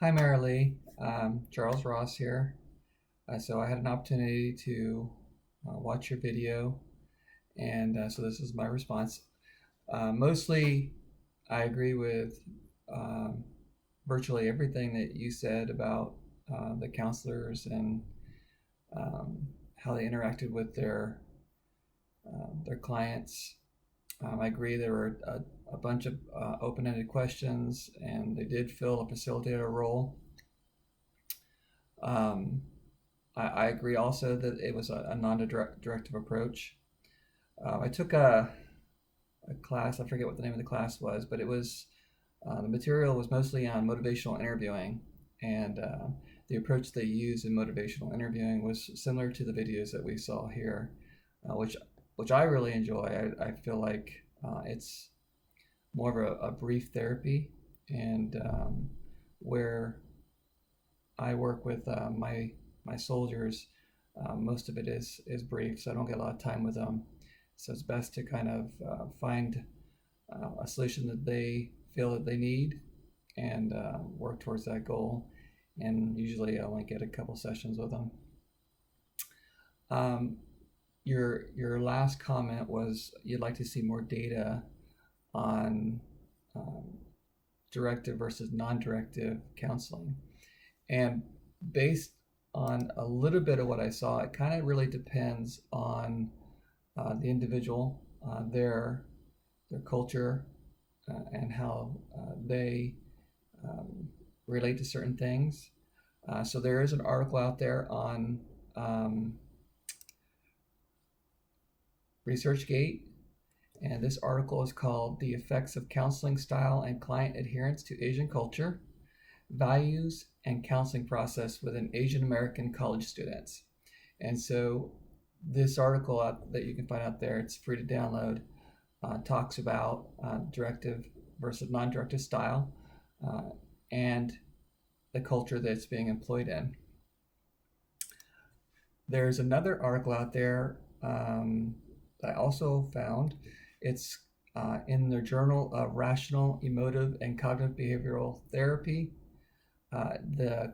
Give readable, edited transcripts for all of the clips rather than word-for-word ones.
Hi, Marilee. Charles Ross here. So I had an opportunity to watch your video, and so this is my response. Mostly, I agree with um, virtually everything that you said about the counselors and how they interacted with their clients. I agree there were a bunch of open-ended questions, and they did fill a facilitator role. Um, I agree also that it was a non-directive approach. I took a class, I forget what the name of the class was, but it was the material was mostly on motivational interviewing, and the approach they used in motivational interviewing was similar to the videos that we saw here, which I really enjoy. I feel like it's more of a brief therapy, and where I work with my soldiers. Most of it is brief, so I don't get a lot of time with them. So it's best to kind of find a solution that they feel that they need and work towards that goal. And usually I only get a couple sessions with them. Um, your last comment was you'd like to see more data on um, directive versus non-directive counseling. And based on a little bit of what I saw, it kind of really depends on the individual, their culture, and how they um, relate to certain things. So there is an article out there on ResearchGate, and this article is called "The Effects of Counseling Style and Client Adherence to Asian Culture, Values and Counseling Process within Asian American College Students." And so this article that you can find out there, it's free to download, talks about directive versus non-directive style and the culture that's being employed in. There's another article out there that I also found. It's in the Journal of Rational, Emotive, and Cognitive Behavioral Therapy. The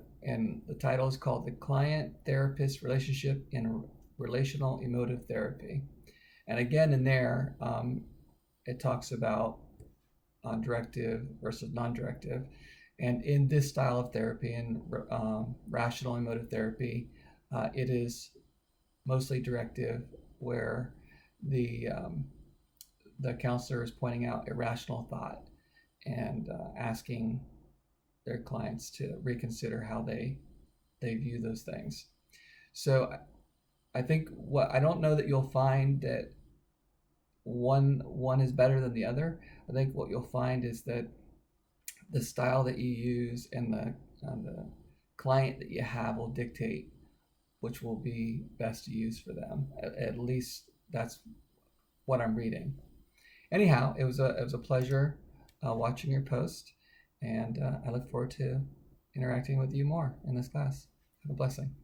title is called "The Client-Therapist Relationship in Relational Emotive Therapy." And again, in there, it talks about directive versus non-directive. And in this style of therapy, in rational emotive therapy, it is mostly directive, where the counselor is pointing out irrational thought and asking their clients to reconsider how they view those things. So I think I don't know that you'll find that one is better than the other. I think what you'll find is that the style that you use and the client that you have will dictate which will be best to use for them. At least that's what I'm reading. Anyhow, it was a pleasure watching your post, and I look forward to interacting with you more in this class. Have a blessing.